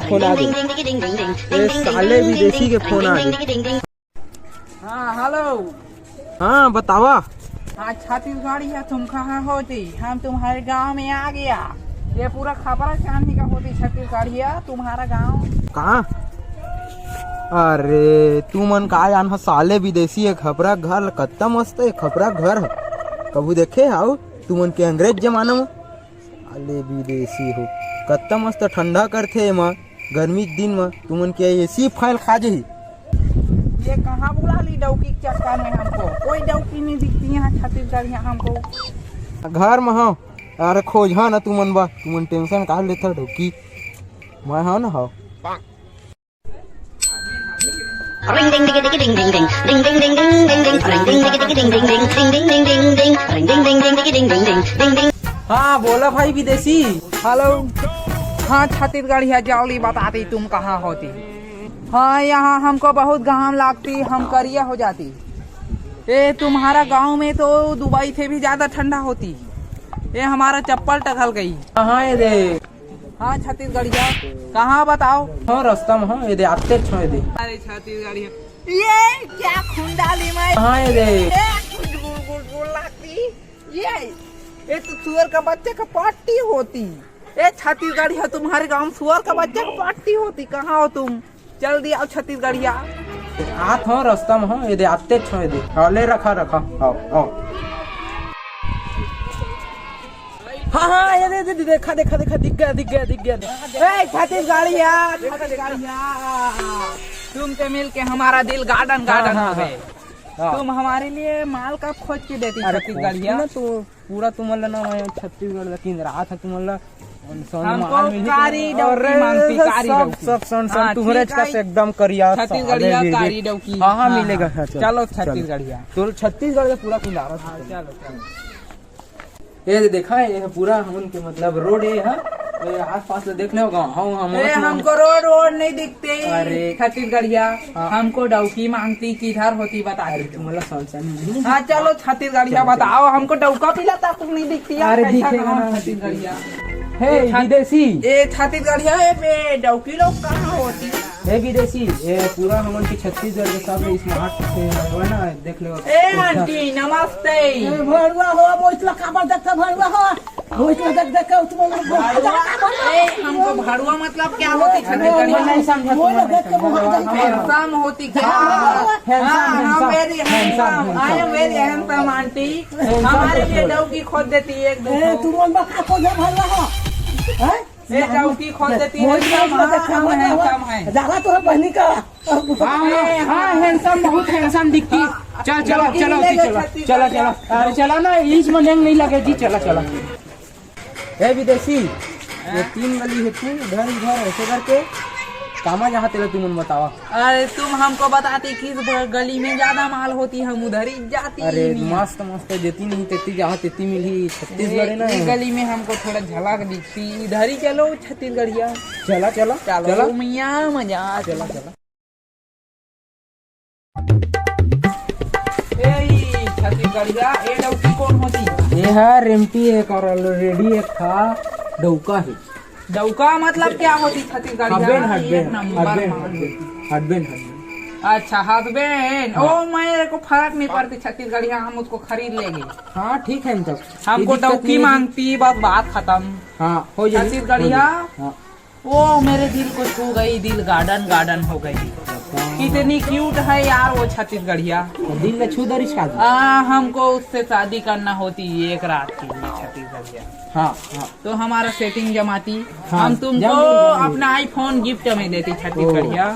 Phone आ गए, साले विदेशी के फोन आ गए। हाँ हेलो। हाँ बतावा। हाँ छत्तीसगढ़ है, तुम कहाँ होती? हम तुम्हारे गांव में आ गया। ये पूरा खबर चांदी का होती छत्तीसगढ़ है तुम्हारा गांव। कहाँ? अरे तू मन का जान हो, साले विदेशी है। खपरा घर कत्ता मस्त है, खपरा घर है। कबू देखे आओ तू मन के अंग्रेज जमाना में? साले विदेशी हो, कत्ता मस्त ठंडा करथे एमा गर्मी के दिन में। तू मन के एसी फाइल खा जाही। ये कहाँ बुला ली डौकी के चक्कर में? हमको कोई डौकी नहीं दिखती यहाँ छत्तीसगढ़ में हमको। घर में हो। अरे खोज हा ना तू मन बा, तू मन टेंशन काहे लेथा डौकी? मैं हाँ ना हो। Ring ding ding ding ding ding ding ding ding ding ding ding ding ring ding ding ding ding ding ding ding ding ding ding ring ding ding ding ding ding ding ding ding। हाँ बोला भाई विदेशी। Hello. हाँ छत्तीसगढ़ है, जल्दी बताती तुम कहाँ होती? हाँ यहाँ हमको बहुत घाम लगती, हम करिया हो जाती। ये तुम्हारा गांव में तो दुबई से भी ज्यादा ठंडा होती। ये हमारा चप्पल टकल गई। हाँ ये दे। हाँ छत्तीसगढ़िया कहाँ बताओ? हाँ रास्ता में। हाँ ये दे, आते छो ये दे। अरे छत्तीसगढ़िया ये क्या खुंडाली में? हाँ ये दे। गुड़ लगती। ये तो सुअर का बच्चे का पार्टी होती। ये छत्तीसगढ़िया तुम्हारे गांव सुअर का बच्चे का पार्टी होती। कहाँ हो तुम? जल्दी आओ छत्तीसगढ़िया। आत हो रास्ता में। हाँ ये दे, आते छो ये दे। हाँ ले रखा रखा। आओ आओ। हाँ हाँ ये दे देखा देखा देखा दिख गया। ए छत्तीसगढ़िया तुमसे मिल के हमारा दिल गार्डन हो गए। तुम हमारे लिए माल का खोज के देती छत्तीसगढ़िया। तो पूरा तुमला ना मैं छत्तीसगढ़ किन रहा था तुमला हमको कारी डौकी मांगती। सब तुम्हारे का से एकदम करिया छत्तीसगढ़िया कारी डौकी। हाँ मिलेगा। चलो छत्तीसगढ़िया। तो छत्तीसगढ़ का पूरा किन रहा था। चलो ये देखा है, ये पूरा उनके मतलब रोड है। आस पास से देख लो गाँव। हमको रोड नहीं दिखते। अरे छत्तीसगढ़िया हमको डौकी मांगती, किधर होती बता। हाँ चलो छत्तीसगढ़िया बताओ, हमको डौका पिलाता कुछ नहीं दिखती। अरे दिखेगा छत्तीसगढ़िया। हे विदेशी, ये छत्तीसगढ़िया है डौकी लोग कहाँ होती? हे विदेशी, ये पूरा हमन के छत्तीसगढ़ के सब स्मार्ट है ना, देख लो। ए आंटी नमस्ते। भरुआ हो मोइतला काबर देखता भरुआ हो मोइतला देख तुम ए हमको भरुआ मतलब क्या होती? छत्तीसगढ़िया नहीं समझा तुम। हैंडसम होती क्या? हाँ very handsome, I am very handsome aunty. हमारे लिए डौकी खोद देती है एक दो। तुम बका को भरुआ हो हैं? ये डौकी खोद देती है। हैंडसम है ज्यादा तो बहनी का। हाँ हैंडसम, बहुत हैंडसम दिखती। चलो अरे चला ना, इस में नहीं लगे जी। चला हे विदेशी, ये 3 गली है तू इधर ऐसे करके कामा जहाँ तेरा तुम बतावा। अरे तुम हमको बताती किस गली में ज्यादा माल होती, हम उधर ही जाती। अरे मस्त देती नहीं तेती जहाँ तेती मिली। छत्तीसगढ़ है ना, गली में हमको थोड़ा झलक दिखती। इधर ही चलो छत्तीसगढ़िया। चला मिया मजा। चला छत्तीसगढ़िया ये डौकी कौन होती? ये है रेमटी एक और ऑलरेडी एक था डौका है। डौका मतलब क्या होती छत्तीसगढ़िया? हटबेन। अच्छा हस्बैंड। ओ मेरे को फर्क नहीं पड़ती छत्तीसगढ़िया, हम उसको खरीद लेंगे। हाँ ठीक है तब। हमको डौकी मांगती, बस बात खत्म। हाँ हो जाए छत्तीसगढ़िया। हाँ। वो मेरे दिल को छू गई, दिल गार्डन हो गई। कितनी क्यूट है यार वो छत्तीसगढ़िया। दिल में छू दरिश का। हमको उससे शादी करना होती एक रात के लिए छत्तीसगढ़िया। हाँ तो हमारा सेटिंग जमाती। हाँ, हम तुमको अपना आईफोन गिफ्ट में देती छत्तीसगढ़िया।